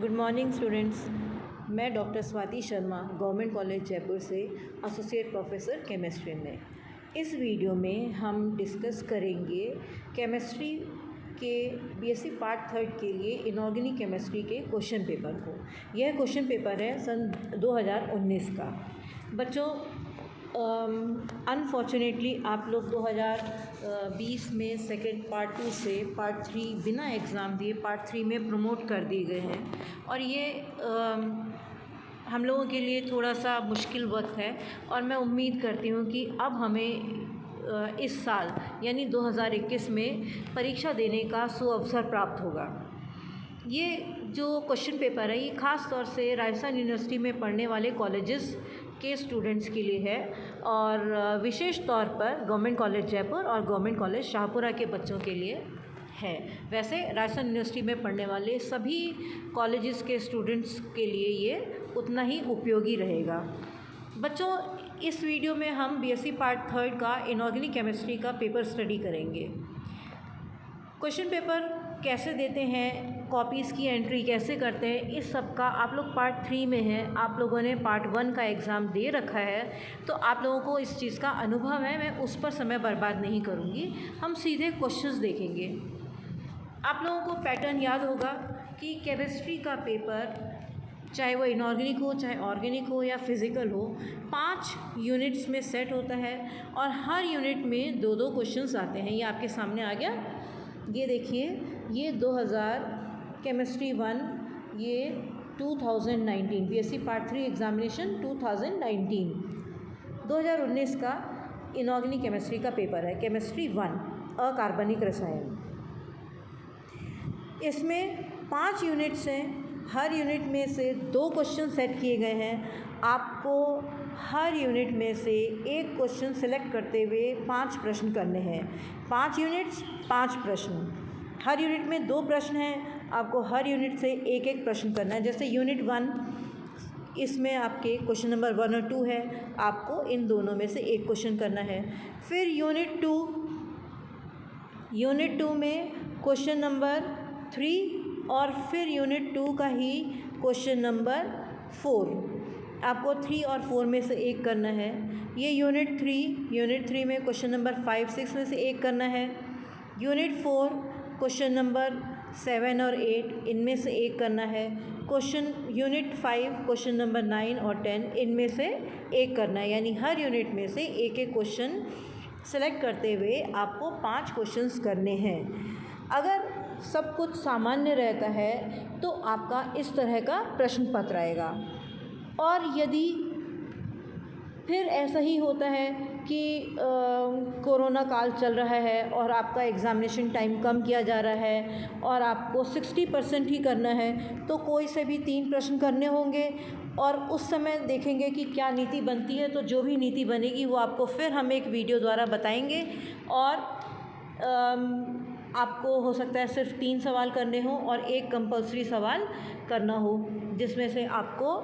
Good morning students. मैं doctor Swati Sharma government college Jaipur से associate professor chemistry में। इस वीडियो में हम डिस्कस करेंगे केमिस्ट्री के बीएससी पार्ट 3 के लिए इनऑर्गेनिक केमिस्ट्री के क्वेश्चन पेपर को। यह क्वेश्चन पेपर है सन 2019 का। बच्चों, अनफॉर्चुनेटली आप लोग 2020 में सेकेंड पार्ट 2 से पार्ट 3 बिना एग्ज़ाम दिए पार्ट 3 में प्रमोट कर दिए गए हैं और ये हम लोगों के लिए थोड़ा सा मुश्किल वक्त है और मैं उम्मीद करती हूँ कि अब हमें इस साल यानी 2021 में परीक्षा देने का सुअवसर प्राप्त होगा। ये जो क्वेश्चन पेपर है ये ख़ास तौर से राजस्थान यूनिवर्सिटी में पढ़ने वाले कॉलेजेस के स्टूडेंट्स के लिए है और विशेष तौर पर गवर्नमेंट कॉलेज जयपुर और गवर्नमेंट कॉलेज शाहपुरा के बच्चों के लिए है। वैसे राजस्थान यूनिवर्सिटी में पढ़ने वाले सभी कॉलेजेस के स्टूडेंट्स के लिए ये उतना ही उपयोगी रहेगा। बच्चों, इस वीडियो में हम बीएससी पार्ट 3 का इनऑर्गेनिक केमिस्ट्री का पेपर स्टडी करेंगे। क्वेश्चन पेपर कैसे देते हैं, कॉपीज़ की एंट्री कैसे करते हैं, इस सब का आप लोग पार्ट 3 में हैं। आप लोगों ने पार्ट 1 का एग्ज़ाम दे रखा है तो आप लोगों को इस चीज़ का अनुभव है। मैं उस पर समय बर्बाद नहीं करूँगी, हम सीधे क्वेश्चंस देखेंगे। आप लोगों को पैटर्न याद होगा कि केमिस्ट्री का पेपर चाहे वो इनऑर्गेनिक हो, चाहे ऑर्गेनिक हो या फिज़िकल हो, 5 यूनिट्स में सेट होता है और हर यूनिट में 2-2 क्वेश्चंस आते हैं। ये आपके सामने आ गया, ये देखिए, ये 2000 केमिस्ट्री 1, ये 2019 बीएससी पार्ट 3 एग्ज़ामिनेशन 2019 का इनऑर्गेनिक केमिस्ट्री का पेपर है। केमिस्ट्री 1 अकार्बनिक रसायन। इसमें 5 यूनिट्स हैं, हर यूनिट में से 2 क्वेश्चन सेट किए गए हैं। आपको हर यूनिट में से एक क्वेश्चन सेलेक्ट करते हुए 5 प्रश्न करने हैं। 5 यूनिट्स 5 प्रश्न, हर यूनिट में 2 प्रश्न हैं। आपको हर यूनिट से एक एक प्रश्न करना है। जैसे यूनिट 1, इसमें आपके क्वेश्चन नंबर 1 और 2 है, आपको इन दोनों में से एक क्वेश्चन करना है। फिर यूनिट 2 में क्वेश्चन नंबर 3 और फिर यूनिट 2 का ही क्वेश्चन नंबर 4, आपको 3 और 4 में से एक करना है। ये यूनिट 3 में क्वेश्चन नंबर 5, 6 में से एक करना है। यूनिट 4 क्वेश्चन नंबर 7 और 8 इनमें से एक करना है। यूनिट 5 क्वेश्चन नंबर 9 और 10 इनमें से एक करना है। यानी हर यूनिट में से एक एक क्वेश्चन सेलेक्ट करते हुए आपको 5 क्वेश्चंस करने हैं। अगर सब कुछ सामान्य रहता है तो आपका इस तरह का प्रश्न पत्र आएगा। और यदि फिर ऐसा ही होता है कि कोरोना काल चल रहा है और आपका एग्ज़ामिनेशन टाइम कम किया जा रहा है और आपको 60% ही करना है, तो कोई से भी 3 प्रश्न करने होंगे और उस समय देखेंगे कि क्या नीति बनती है। तो जो भी नीति बनेगी वो आपको फिर हम एक वीडियो द्वारा बताएंगे और आपको हो सकता है सिर्फ 3 सवाल करने हो और एक कंपल्सरी सवाल करना हो, जिसमें से आपको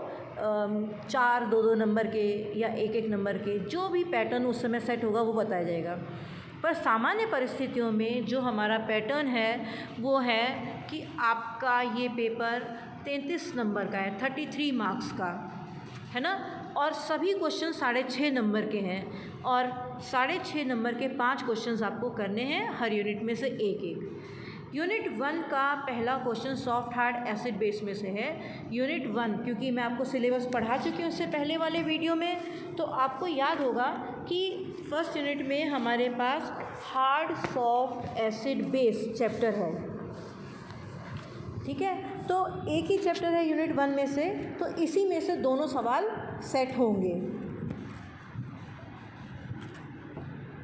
4 2-2 नंबर के या 1-1 नंबर के, जो भी पैटर्न उस समय सेट होगा वो बताया जाएगा। पर सामान्य परिस्थितियों में जो हमारा पैटर्न है वो है कि आपका ये पेपर 33 नंबर का है, 33 मार्क्स का है ना, और सभी क्वेश्चन 6.5 नंबर के हैं और 6.5 नंबर के 5 क्वेश्चंस आपको करने हैं, हर यूनिट में से एक। यूनिट 1 का पहला question soft hard acid base में से है। यूनिट 1 क्योंकि मैं आपको सिलेबस पढ़ा चुकी हूँ उससे पहले वाले वीडियो में, तो आपको याद होगा कि फर्स्ट यूनिट में हमारे पास hard soft acid base chapter है, ठीक है। तो एक ही चैप्टर है यूनिट 1 में से, तो इसी में से दोनों सवाल सेट होंगे।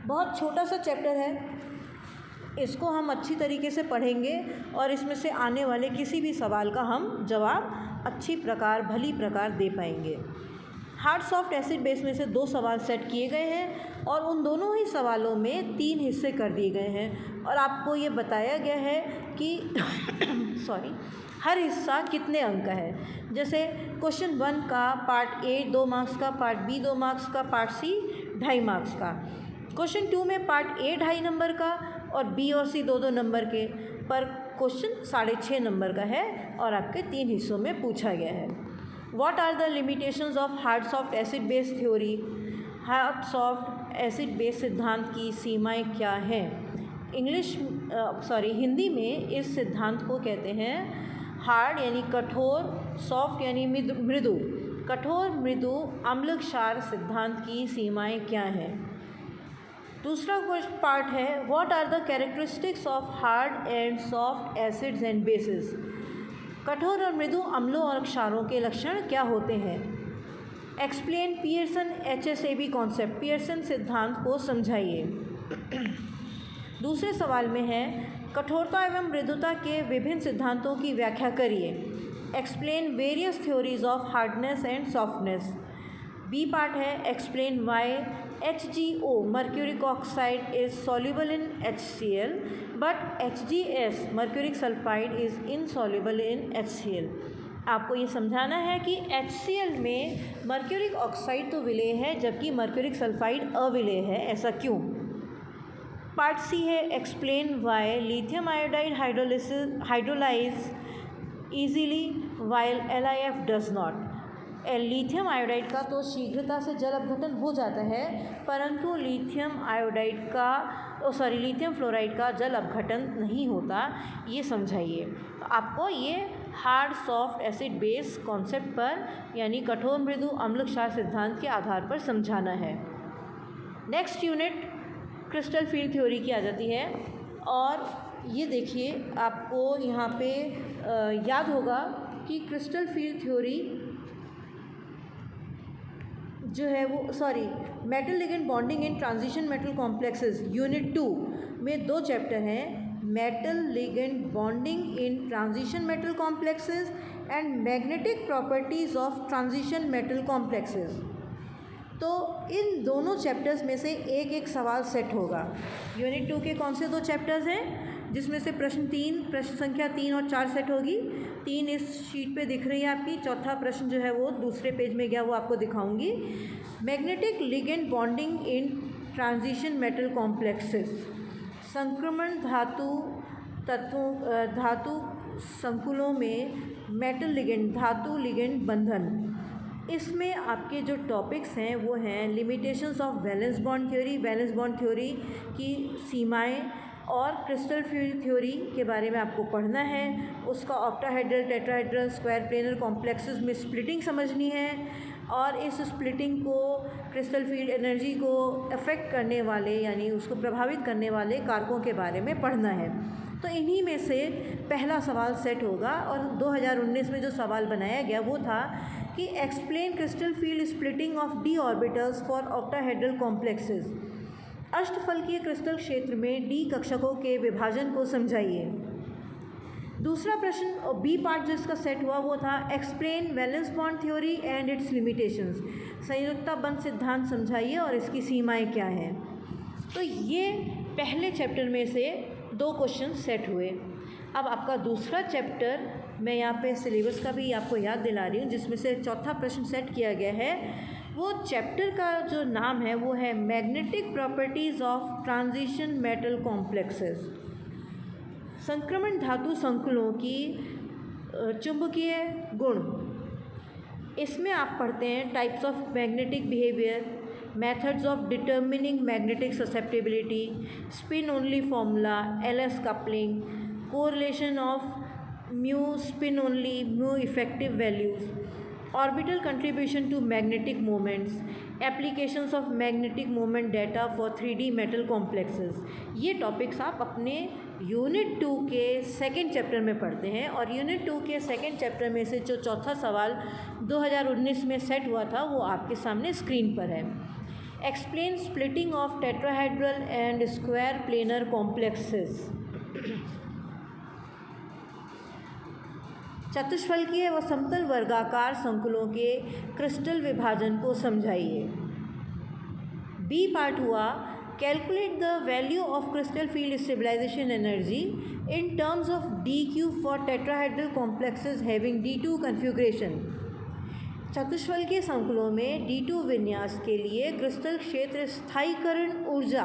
बहुत छोटा सा चैप्टर है, इसको हम अच्छी तरीके से पढ़ेंगे और इसमें से आने वाले किसी भी सवाल का हम जवाब भली प्रकार दे पाएंगे। हार्ड सॉफ्ट एसिड बेस में से 2 सवाल सेट किए गए हैं और उन दोनों ही सवालों में 3 हिस्से कर दिए गए हैं और आपको ये बताया गया है कि हर हिस्सा कितने अंक का है। जैसे क्वेश्चन 1 का पार्ट ए 2 मार्क्स का, पार्ट बी 2 मार्क्स का, पार्ट सी 2.5 मार्क्स का। क्वेश्चन 2 में पार्ट ए 2.5 नंबर का और बी और सी 2-2 नंबर के। पर क्वेश्चन 6.5 नंबर का है और आपके 3 हिस्सों में पूछा गया है। What are the limitations of hard soft acid base theory? Hard soft acid base सिद्धांत की सीमाएं क्या हैं? हिंदी में इस सिद्धांत को कहते हैं हार्ड यानी कठोर, सॉफ्ट यानी मृदु, कठोर मृदु अम्ल क्षार सिद्धांत की सीमाएं क्या हैं? दूसरा क्वेश्चन पार्ट है what are the characteristics of hard and soft acids and bases? कठोर और मृदु अम्लों और क्षारों के लक्षण क्या होते हैं? Explain Pearson HSAB concept, Pearson सिद्धांत को समझाइए। दूसरे सवाल में है कठोरता एवं मृदुता के विभिन्न सिद्धांतों की व्याख्या करिए। Explain various theories of hardness and softness. B part है explain why HgO mercuric oxide is soluble in HCl but HgS mercuric sulphide is insoluble in HCl। आपको ये समझाना है कि HCl में मर्क्यूरिक ऑक्साइड तो विलेय है जबकि मर्क्यूरिक सल्फाइड अविलेय है, ऐसा क्यों? पार्ट सी है explain why lithium iodide hydrolyse easily while LiF does not. Lithium iodide का तो शीघ्रता से जल अपघटन हो जाता है परंतु लिथियम फ्लोराइड का जल अपघटन नहीं होता, ये समझाइए। तो आपको ये hard soft acid base concept पर यानी कठोर मृदु अम्ल क्षार सिद्धांत के आधार पर समझाना है। Next unit crystal field theory की आ जाती है और ये देखिए आपको यहाँ पे याद होगा कि क्रिस्टल फील्ड थ्योरी जो है वो metal ligand bonding in transition metal complexes unit 2 में 2 चैप्टर हैं, metal ligand bonding in transition metal complexes and magnetic properties of transition metal complexes. तो इन दोनों चैप्टर्स में से एक एक सवाल सेट होगा। यूनिट 2 के कौन से 2 चैप्टर्स हैं जिसमें से प्रश्न संख्या 3 और 4 सेट होगी। 3 इस शीट पे दिख रही है आपकी, चौथा प्रश्न जो है वो दूसरे पेज में गया, वो आपको दिखाऊंगी। Magnetic ligand bonding in transition metal complexes, संक्रमण धातु संकुलों में मेटल लिगेंड धातु लिगेंड बंधन। इसमें आपके जो टॉपिक्स हैं वो हैं limitations of valence bond theory की सीमाएं और क्रिस्टल फील्ड थ्योरी के बारे में आपको पढ़ना है। उसका octahedral, tetrahedral, square planar complexes में स्प्लिटिंग समझनी है और इस स्प्लिटिंग को क्रिस्टल फील्ड एनर्जी को अफेक्ट करने वाले यानी उसको प्रभावित करने वाले कारकों के बारे में पढ़ना है। तो इन्हीं में से पहला सवाल सेट होगा और 2019 में जो सवाल बनाया गया वो था कि explain crystal field splitting of D orbitals for octahedral complexes. अष्टफलकीय क्रिस्टल क्षेत्र में डी कक्षकों के विभाजन को समझाइए। दूसरा प्रश्न बी पार्ट जिसका सेट हुआ वो था explain valence bond theory and its limitations, संयुक्ता बंध सिद्धांत समझाइए और इसकी सीमाएं क्या हैं। तो ये पहले चैप्टर में से 2 क्वेश्चन सेट हुए। अब आपका दूसरा चैप्टर मैं यहाँ पे सिलेबस का भी आपको याद दिला रही हूँ जिसमें से चौथा प्रश्न सेट किया गया है। वो चैप्टर का जो नाम है वो है magnetic properties of transition metal complexes, संक्रमण धातु संकुलों की चुंबकीय गुण। इसमें आप पढ़ते हैं types of magnetic behaviour, methods of determining magnetic susceptibility, spin only formula, LS coupling, correlation of mu spin only, mu effective values, orbital contribution to magnetic moments, applications of magnetic moment data for 3D metal complexes. ये topics आप अपने unit 2 के 2nd chapter में पढ़ते हैं और unit 2 के 2nd chapter में से जो चौथा सवाल 2019 में सेट हुआ था वो आपके सामने स्क्रीन पर है। Explain splitting of tetrahedral and square planar complexes, चतुष्फलकीय व समतल वर्गाकार संकुलों के क्रिस्टल विभाजन को समझाइए। बी पार्ट हुआ calculate the value of crystal field stabilisation energy in terms of dq for tetrahedral complexes having D2 configuration. चतुष्फलकीय संकुलों में D2 विन्यास के लिए क्रिस्टल क्षेत्र स्थायीकरण ऊर्जा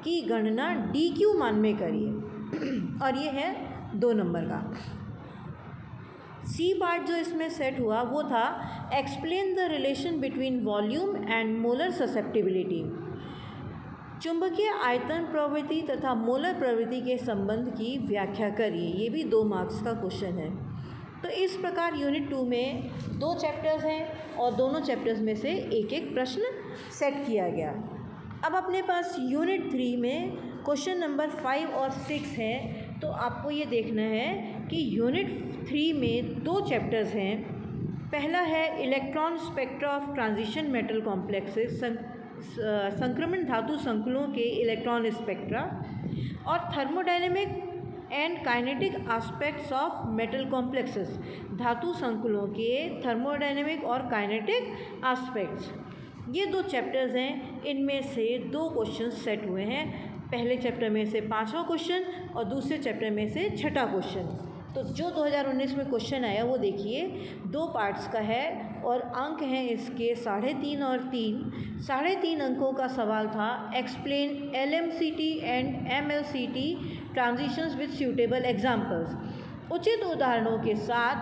की गणना dq मान में करिए और ये है 2 नंबर का। सी पार्ट जो इसमें सेट हुआ वो था explain the relation between volume and molar susceptibility. चुंबकीय आयतन प्रवृत्ति तथा मोलर प्रवृत्ति के संबंध की व्याख्या करिए। ये भी 2 मार्क्स का क्वेश्चन है। तो इस प्रकार यूनिट 2 में 2 चैप्टर्स हैं और दोनों चैप्टर्स में से एक एक प्रश्न सेट किया गया। अब अपने पास यूनिट 3 में क्वेश्चन नंबर 5 और 6 हैं। तो आपको ये देखना है कि यूनिट 3 में 2 चैप्टर्स हैं। पहला है electron spectra of transition metal complexes, संक्रमण धातु संकुलों के इलेक्ट्रॉन स्पेक्ट्रा, और thermodynamic and kinetic aspects of metal complexes, धातु संकुलों के थर्मोडायनेमिक और काइनेटिक एस्पेक्ट्स। ये 2 चैप्टर्स हैं। इनमें से 2 क्वेश्चन सेट हुए हैं। पहले चैप्टर में से 5वां क्वेश्चन और दूसरे चैप्टर में से 6ठा क्वेश्चन। तो जो 2019 में क्वेश्चन आया वो देखिए 2 पार्ट्स का है और अंक हैं इसके 3.5 और 3। 3.5 अंकों का सवाल था explain LMCT and MLCT transitions with suitable examples. उचित उदाहरणों के साथ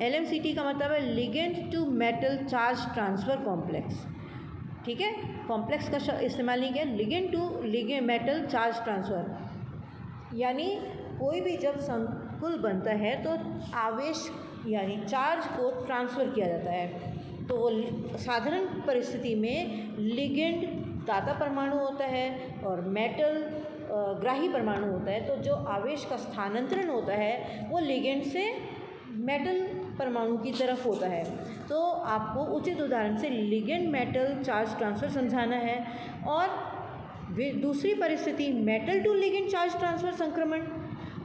LMCT का मतलब है ligand to metal charge transfer complex. ठीक है, कॉम्प्लेक्स का इस्तेमाल नहीं किया, ligand to metal charge transfer, यानी कोई भी जब संकुल बनता है तो आवेश यानी चार्ज को ट्रांसफ़र किया जाता है। तो वो साधारण परिस्थिति में लिगेंड दाता परमाणु होता है और मेटल ग्राही परमाणु होता है। तो जो आवेश का स्थानांतरण होता है वो लिगेंड से मेटल परमाणु की तरफ होता है। तो आपको उचित उदाहरण से लिगेंड मेटल चार्ज ट्रांसफ़र समझाना है। और दूसरी परिस्थिति metal to ligand charge transfer संक्रमण,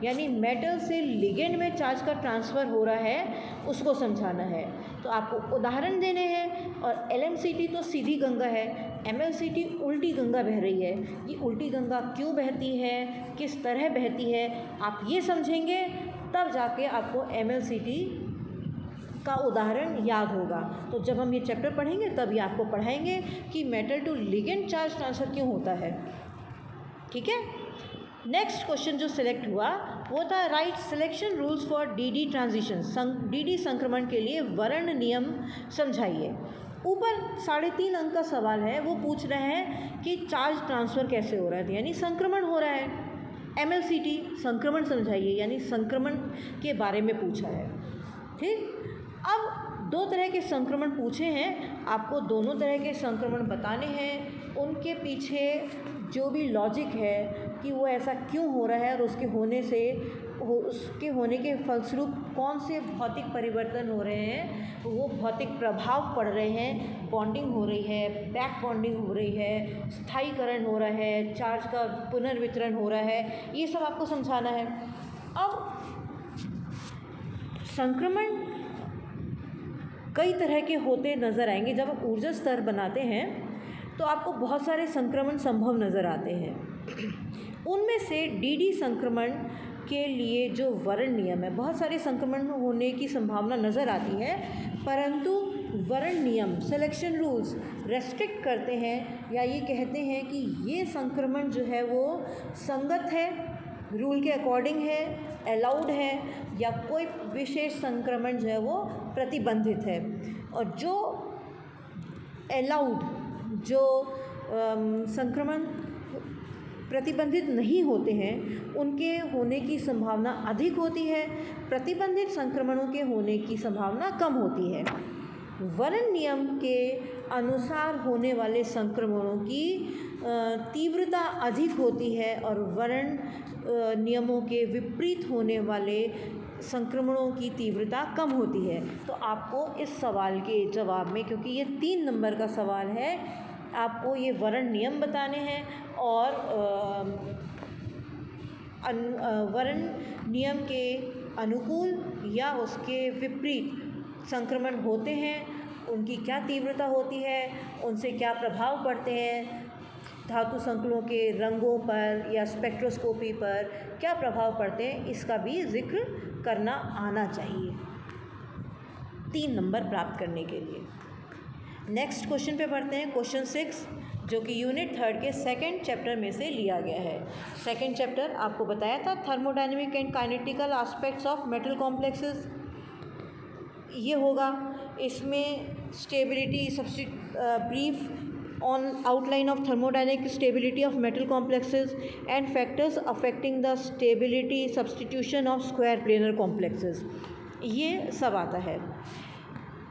यानी मेटल से लिगेंड में चार्ज का ट्रांसफ़र हो रहा है, उसको समझाना है। तो आपको उदाहरण देने हैं। और LMCT तो सीधी गंगा है, MLCT उल्टी गंगा बह रही है। ये उल्टी गंगा क्यों बहती है, किस तरह बहती है, आप ये समझेंगे तब जाके आपको MLCT का उदाहरण याद होगा। तो जब हम ये चैप्टर पढ़ेंगे तब ये आपको पढ़ाएंगे कि metal to ligand charge transfer क्यों होता है। ठीक है। नेक्स्ट क्वेश्चन जो सिलेक्ट हुआ वो था right selection rules for DD transition, DD संक्रमण के लिए वर्ण नियम समझाइए। ऊपर 3.5 अंक का सवाल है, वो पूछ रहे हैं कि चार्ज ट्रांसफ़र कैसे हो रहा है, यानी संक्रमण हो रहा है। MLCT संक्रमण समझाइए, यानी संक्रमण के बारे में पूछा है। ठीक, अब 2 तरह के संक्रमण पूछे हैं, आपको दोनों तरह के संक्रमण बताने हैं। उनके पीछे जो भी लॉजिक है कि वो ऐसा क्यों हो रहा है और उसके होने के फलस्वरूप कौन से भौतिक परिवर्तन हो रहे हैं, वो भौतिक प्रभाव पड़ रहे हैं, बॉन्डिंग हो रही है, बैक बॉन्डिंग हो रही है, स्थायीकरण हो रहा है, चार्ज का पुनर्वितरण हो रहा है, ये सब आपको समझाना है। अब संक्रमण कई तरह के होते नज़र आएंगे। जब आप ऊर्जा स्तर बनाते हैं तो आपको बहुत सारे संक्रमण संभव नज़र आते हैं। उनमें से DD संक्रमण के लिए जो वर्ण नियम है, बहुत सारे संक्रमण होने की संभावना नज़र आती है, परंतु वर्ण नियम सिलेक्शन रूल्स रेस्ट्रिक्ट करते हैं या ये कहते हैं कि ये संक्रमण जो है वो संगत है, रूल के अकॉर्डिंग है, अलाउड है, या कोई विशेष संक्रमण जो है वो प्रतिबंधित है। और जो अलाउड, जो संक्रमण प्रतिबंधित नहीं होते हैं उनके होने की संभावना अधिक होती है, प्रतिबंधित संक्रमणों के होने की संभावना कम होती है। वर्ण नियम के अनुसार होने वाले संक्रमणों की तीव्रता अधिक होती है और वर्ण नियमों के विपरीत होने वाले संक्रमणों की तीव्रता कम होती है। तो आपको इस सवाल के जवाब में, क्योंकि ये 3 नंबर का सवाल है, आपको ये वर्ण नियम बताने हैं और वर्ण नियम के अनुकूल या उसके विपरीत संक्रमण होते हैं, उनकी क्या तीव्रता होती है, उनसे क्या प्रभाव पड़ते हैं, धातु संकुलों के रंगों पर या स्पेक्ट्रोस्कोपी पर क्या प्रभाव पड़ते हैं, इसका भी जिक्र करना आना चाहिए 3 नंबर प्राप्त करने के लिए। नेक्स्ट क्वेश्चन पे पढ़ते हैं, क्वेश्चन 6। जो कि यूनिट 3 के सेकंड चैप्टर में से लिया गया है। सेकंड चैप्टर आपको बताया था thermodynamic and kinetical aspects of metal complexes, ये होगा। इसमें stability brief on outline of thermodynamic stability of metal complexes and factors affecting the stability substitution of square planar complexes, ये सब आता है।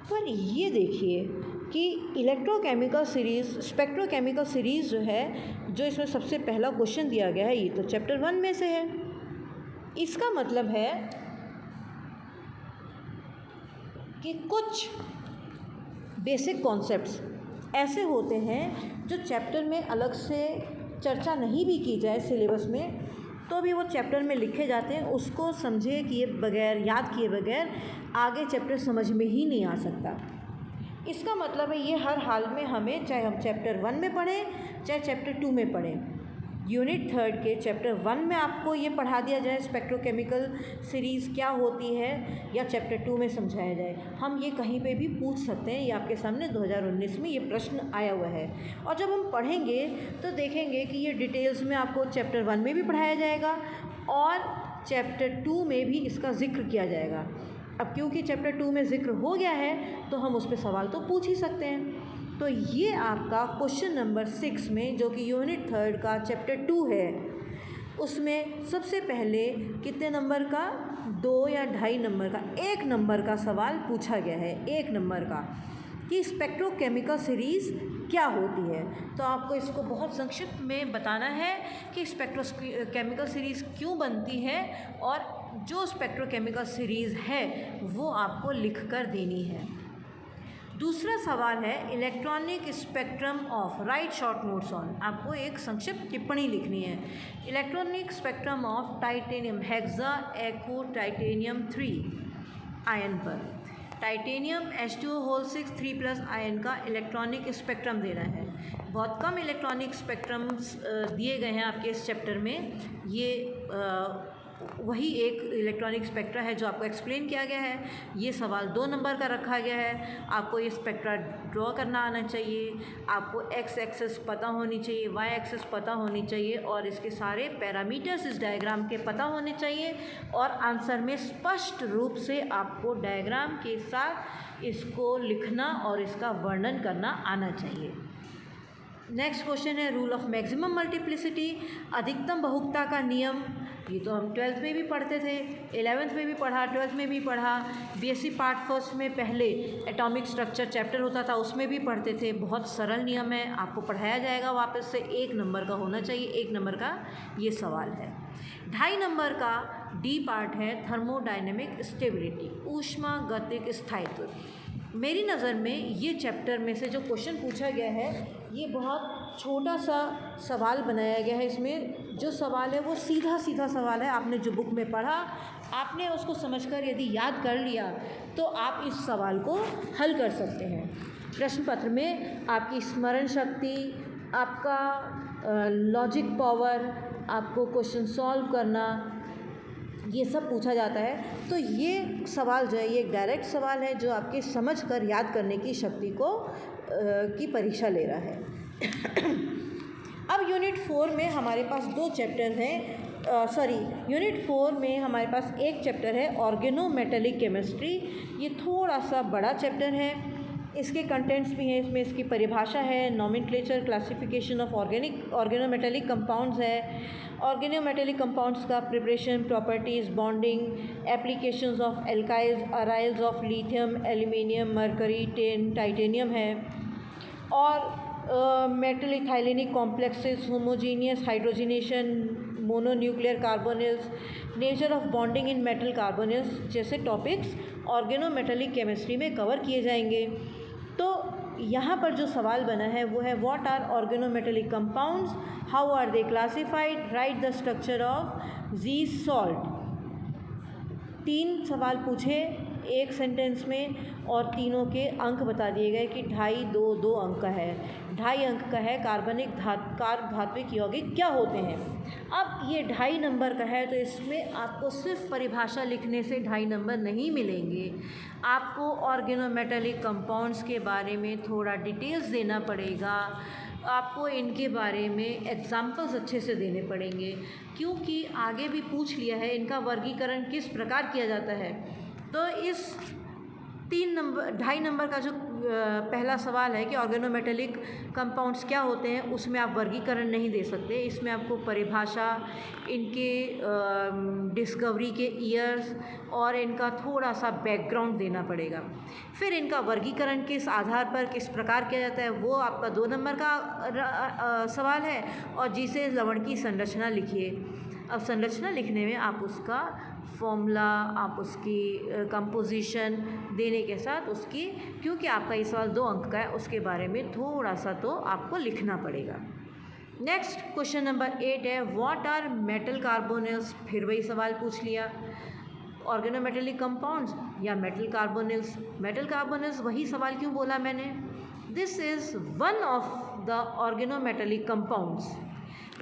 पर ये देखिए कि इलेक्ट्रोकेमिकल सीरीज़, स्पेक्ट्रोकेमिकल सीरीज़ जो है, जो इसमें सबसे पहला क्वेश्चन दिया गया है, ये तो चैप्टर 1 में से है। इसका मतलब है कि कुछ बेसिक कॉन्सेप्ट्स ऐसे होते हैं जो चैप्टर में अलग से चर्चा नहीं भी की जाए सिलेबस में, तो भी वो चैप्टर में लिखे जाते हैं। उसको समझे किए बगैर, याद किए बगैर आगे चैप्टर समझ में ही नहीं आ सकता। इसका मतलब है ये हर हाल में हमें, चाहे हम चैप्टर 1 में पढ़ें चाहे चैप्टर 2 में पढ़ें, यूनिट 3 के चैप्टर 1 में आपको ये पढ़ा दिया जाए स्पेक्ट्रोकेमिकल सीरीज़ क्या होती है, या चैप्टर 2 में समझाया जाए, हम ये कहीं पे भी पूछ सकते हैं। ये आपके सामने 2019 में ये प्रश्न आया हुआ है। और जब हम पढ़ेंगे तो देखेंगे कि ये डिटेल्स में आपको चैप्टर 1 में भी पढ़ाया जाएगा और चैप्टर 2 में भी इसका जिक्र किया जाएगा। अब क्योंकि चैप्टर 2 में ज़िक्र हो गया है तो हम उस पर सवाल तो पूछ ही सकते हैं। तो ये आपका क्वेश्चन नंबर 6 में, जो कि यूनिट 3 का चैप्टर 2 है, उसमें सबसे पहले कितने नंबर का, 2 या 2.5 नंबर का, 1 नंबर का सवाल पूछा गया है, 1 नंबर का, कि स्पेक्ट्रोकेमिकल सीरीज़ क्या होती है। तो आपको इसको बहुत संक्षिप्त में बताना है कि स्पेक्ट्रोकेमिकल सीरीज़ क्यों बनती है, और जो स्पेक्ट्रोकेमिकल सीरीज़ है वो आपको लिख कर देनी है। दूसरा सवाल है electronic spectrum of, right short notes on, आपको एक संक्षिप्त टिप्पणी लिखनी है। Electronic spectrum of titanium hexa echo titanium 3 ion पर, टाइटेनियम H2O6 3+ आयन का इलेक्ट्रॉनिक स्पेक्ट्रम देना है। बहुत कम इलेक्ट्रॉनिक स्पेक्ट्रम्स दिए गए हैं आपके इस चैप्टर में। ये वही एक इलेक्ट्रॉनिक स्पेक्ट्रा है जो आपको एक्सप्लेन किया गया है। ये सवाल 2 नंबर का रखा गया है। आपको ये स्पेक्ट्रा ड्रॉ करना आना चाहिए, आपको एक्स एक्सिस पता होनी चाहिए, वाई एक्सिस पता होनी चाहिए, और इसके सारे पैरामीटर्स इस डायग्राम के पता होने चाहिए, और आंसर में स्पष्ट रूप से आपको डायग्राम के साथ इसको लिखना और इसका वर्णन करना आना चाहिए। नेक्स्ट क्वेश्चन है रूल ऑफ मैक्सिमम मल्टीप्लिसिटी, अधिकतम बहुपता का नियम। ये तो हम 12th में भी पढ़ते थे, 11th में भी पढ़ा, 12th में भी पढ़ा। बीएससी पार्ट फर्स्ट में पहले एटॉमिक स्ट्रक्चर चैप्टर होता था, उसमें भी पढ़ते थे। बहुत सरल नियम है, आपको पढ़ाया जाएगा वापस से। 1 नंबर का होना चाहिए, 1 नंबर का ये सवाल है। 2.5 नंबर का डी पार्ट है थर्मोडायनेमिक स्टेबिलिटी, ऊष्मागतिक स्थायित्व। मेरी नज़र में ये चैप्टर में से जो क्वेश्चन पूछा गया है, ये बहुत छोटा सा सवाल बनाया गया है। इसमें जो सवाल है वो सीधा सीधा सवाल है। आपने जो बुक में पढ़ा, आपने उसको समझकर यदि याद कर लिया तो आप इस सवाल को हल कर सकते हैं। प्रश्न पत्र में आपकी स्मरण शक्ति, आपका लॉजिक पावर, आपको क्वेश्चन सॉल्व करना, ये सब पूछा जाता है। तो ये सवाल जो है, ये एक डायरेक्ट सवाल है जो आपके समझ कर याद करने की शक्ति को की परीक्षा ले रहा है। अब यूनिट 4 में हमारे पास 2 चैप्टर हैं। यूनिट 4 में हमारे पास एक चैप्टर है ऑर्गेनोमेटेलिक केमिस्ट्री। ये थोड़ा सा बड़ा चैप्टर है। इसके कंटेंट्स भी हैं, इसमें इसकी परिभाषा है, nomenclature, classification of organometallic compounds है, ऑर्गेनोमेटेलिक कंपाउंड्स का preparation, properties, bonding, applications of alkyls, aryls of lithium, aluminium, mercury, tin, titanium है, और metal ethylenic complexes, homogeneous hydrogenation, mononuclear carbonyls, nature of bonding in metal carbonyls जैसे topics organometallic chemistry में cover किए जाएंगे। तो यहाँ पर जो सवाल बना है वो है what are organometallic compounds, how are they classified, write the structure of these salt. 3 सवाल पूछे एक सेंटेंस में, और तीनों के अंक बता दिए गए कि 2.5, 2 अंक का है। 2.5 अंक का है कार्बनिक धात्विक यौगिक क्या होते हैं। अब ये 2.5 नंबर का है, तो इसमें आपको सिर्फ परिभाषा लिखने से 2.5 नंबर नहीं मिलेंगे। आपको ऑर्गेनोमेटेलिक कंपाउंड्स के बारे में थोड़ा डिटेल्स देना पड़ेगा, आपको इनके बारे में एग्जाम्पल्स अच्छे से देने पड़ेंगे, क्योंकि आगे भी पूछ लिया है इनका वर्गीकरण किस प्रकार किया जाता है। तो इस 2.5 नंबर का जो पहला सवाल है कि ऑर्गेनोमेटेलिक कंपाउंड्स क्या होते हैं, उसमें आप वर्गीकरण नहीं दे सकते। इसमें आपको परिभाषा, इनके डिस्कवरी के ईयर्स और इनका थोड़ा सा बैकग्राउंड देना पड़ेगा। फिर इनका वर्गीकरण किस आधार पर किस प्रकार किया जाता है, वो आपका 2 नंबर का सवाल है। और जिसे लवण की संरचना लिखिए। अब संरचना लिखने में आप उसका फॉर्मूला, आप उसकी कंपोजिशन देने के साथ उसकी, क्योंकि आपका ये सवाल 2 अंक का है, उसके बारे में थोड़ा सा तो आपको लिखना पड़ेगा। नेक्स्ट क्वेश्चन नंबर 8 है व्हाट आर मेटल कार्बोनिल्स। फिर वही सवाल पूछ लिया, ऑर्गेनोमेटेलिक कंपाउंड्स या मेटल कार्बोनिल्स। मेटल कार्बोनिल्स वही सवाल क्यों बोला मैंने, this is one of the organometallic compounds.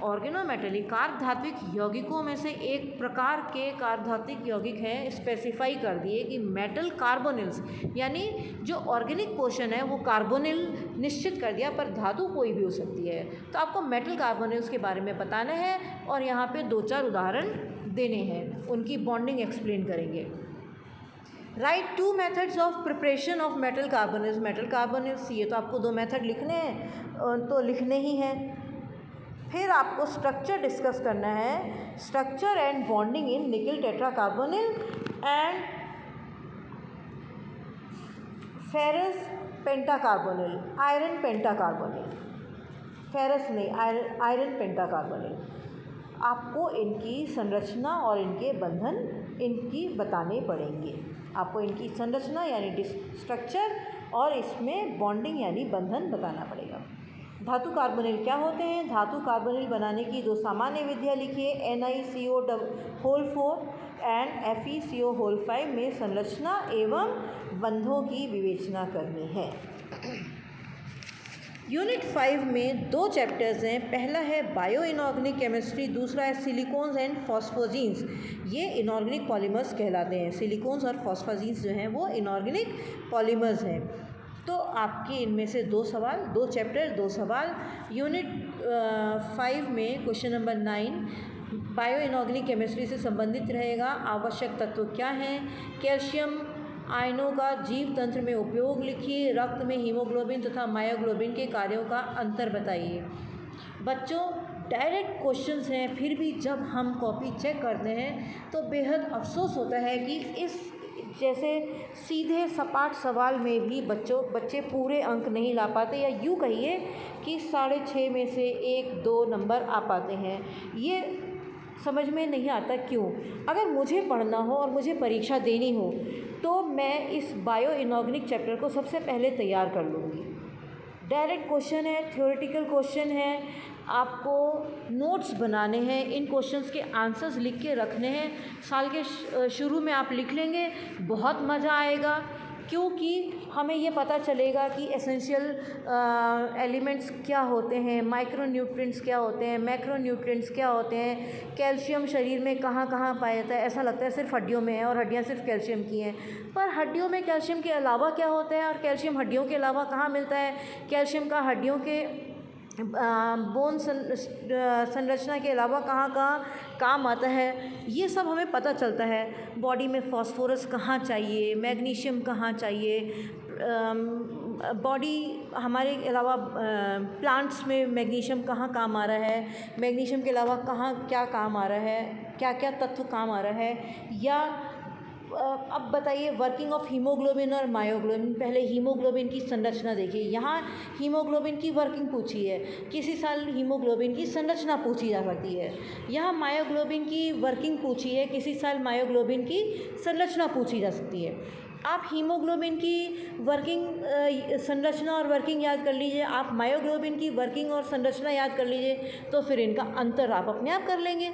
Organometallic कार्बधात्विक यौगिकों में से एक प्रकार के कार्बधात्विक यौगिक हैं, स्पेसिफाई कर दिए कि मेटल कार्बोनिल्स, यानी जो ऑर्गेनिक पोर्शन है वो कार्बोनिल निश्चित कर दिया, पर धातु कोई भी हो सकती है। तो आपको मेटल कार्बोनिल्स के बारे में बताना है और यहाँ पे 2-4 उदाहरण देने हैं, उनकी बॉन्डिंग एक्सप्लेन करेंगे। Right 2 methods of preparation of metal carbonyls. Metal carbonyls, ये तो आपको 2 मेथड लिखने हैं, तो लिखने ही हैं। फिर आपको स्ट्रक्चर डिस्कस करना है, स्ट्रक्चर एंड बॉन्डिंग इन निकल टेट्राकार्बोनिल एंड फेरस पेंटाकार्बोनिल, आयरन पेंटाकार्बोनिल, फेरस नहीं आयरन पेंटाकार्बोनिल। आपको इनकी संरचना और इनके बंधन इनकी बताने पड़ेंगे। आपको इनकी संरचना यानी स्ट्रक्चर और इसमें बॉन्डिंग यानी बंधन बताना पड़ेगा। धातु कार्बोनिल क्या होते हैं, धातु कार्बोनिल बनाने की 2 सामान्य विधियाँ लिखिए, NiCO4 एंड FeCO5 में संरचना एवं बंधों की विवेचना करनी है। यूनिट 5 में 2 चैप्टर्स हैं, पहला है बायो इनऑर्गेनिक केमिस्ट्री, दूसरा है सिलिकॉन्स एंड फॉस्फोजीन्स। ये इनऑर्गेनिक पॉलीमर्स कहलाते हैं, सिलिकॉन्स और फॉस्फोजीन्स जो हैं वो इनऑर्गेनिक पॉलीमर्स हैं। तो आपके इनमें से 2 सवाल, 2 चैप्टर 2 सवाल। यूनिट 5 में question number 9 bio inorganic chemistry से संबंधित रहेगा। आवश्यक तत्व क्या हैं, कैल्शियम आयनों का जीव तंत्र में उपयोग लिखिए, रक्त में हीमोग्लोबिन तथा मायोग्लोबिन के कार्यों का अंतर बताइए। बच्चों डायरेक्ट क्वेश्चन्स हैं, फिर भी जब हम कॉपी चेक करते हैं तो बेहद अफसोस होता है कि इस जैसे सीधे सपाट सवाल में भी बच्चे पूरे अंक नहीं ला पाते, या यूँ कहिए कि 6.5 में से 1-2 नंबर आ पाते हैं। ये समझ में नहीं आता क्यों। अगर मुझे पढ़ना हो और मुझे परीक्षा देनी हो तो मैं इस बायो इनऑर्गेनिक चैप्टर को सबसे पहले तैयार कर लूँगी। डायरेक्ट क्वेश्चन है, थ्योरेटिकल क्वेश्चन है, आपको नोट्स बनाने हैं, इन क्वेश्चंस के आंसर्स लिख के रखने हैं। साल के शुरू में आप लिख लेंगे, बहुत मज़ा आएगा, क्योंकि हमें ये पता चलेगा कि एसेंशियल एलिमेंट्स क्या होते हैं, माइक्रो न्यूट्रिएंट्स क्या होते हैं, मैक्रो न्यूट्रिएंट्स क्या होते हैं, कैल्शियम शरीर में कहाँ कहाँ पाया जाता है। ऐसा लगता है सिर्फ हड्डियों में है और हड्डियाँ सिर्फ कैल्शियम की हैं, पर हड्डियों में कैल्शियम के अलावा क्या होता है और कैल्शियम हड्डियों के अलावा कहाँ मिलता है। कैल्शियम का हड्डियों के बोन संरचना के अलावा कहाँ कहाँ काम आता है, ये सब हमें पता चलता है। बॉडी में फास्फोरस कहाँ चाहिए, मैग्नीशियम कहाँ चाहिए, बॉडी हमारे अलावा प्लांट्स में मैग्नीशियम कहाँ काम आ रहा है, मैग्नीशियम के अलावा कहाँ क्या काम आ रहा है, क्या क्या तत्व काम आ रहा है। या अब बताइए वर्किंग ऑफ हीमोग्लोबिन और मायोग्लोबिन। पहले हीमोग्लोबिन की संरचना देखिए, यहाँ हीमोग्लोबिन की वर्किंग पूछी है, किसी साल हीमोग्लोबिन की संरचना पूछी जा सकती है। यहाँ मायोग्लोबिन की वर्किंग पूछी है, किसी साल मायोग्लोबिन की संरचना पूछी जा सकती है। आप हीमोग्लोबिन की वर्किंग संरचना और वर्किंग याद कर लीजिए, आप मायोग्लोबिन की वर्किंग और संरचना याद कर लीजिए, तो फिर इनका अंतर आप अपने आप कर लेंगे,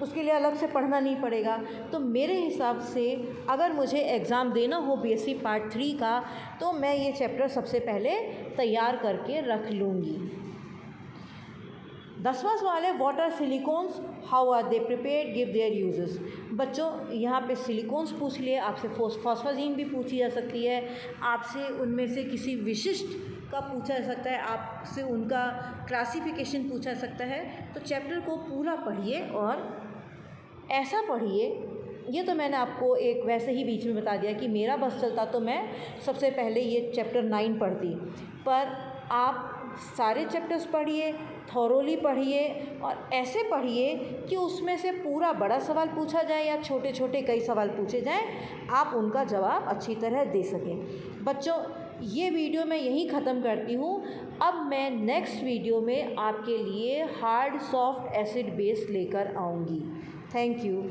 उसके लिए अलग से पढ़ना नहीं पड़ेगा। तो मेरे हिसाब से अगर मुझे एग्ज़ाम देना हो बीएससी पार्ट 3 का, तो मैं ये चैप्टर सबसे पहले तैयार करके रख लूँगी। 10वां सवाल है what are silicones, how are they prepared, give their uses. बच्चों यहाँ पे सिलिकॉन्स पूछ लिए, आपसे फॉस्फोजीन भी पूछी जा सकती है, आपसे उनमें से किसी विशिष्ट का पूछा जा सकता है, आपसे उनका क्लासिफिकेशन पूछा जा सकता है। तो चैप्टर को पूरा पढ़िए और ऐसा पढ़िए, ये तो मैंने आपको एक वैसे ही बीच में बता दिया कि मेरा बस चलता तो मैं सबसे पहले ये चैप्टर 9 पढ़ती, पर आप सारे चैप्टर्स पढ़िए, थॉरोली पढ़िए और ऐसे पढ़िए कि उसमें से पूरा बड़ा सवाल पूछा जाए या छोटे छोटे कई सवाल पूछे जाएं, आप उनका जवाब अच्छी तरह दे सकें। बच्चों, ये वीडियो मैं यहीं ख़त्म करती हूँ। अब मैं नेक्स्ट वीडियो में आपके लिए हार्ड सॉफ्ट एसिड बेस लेकर आऊँगी। Thank you.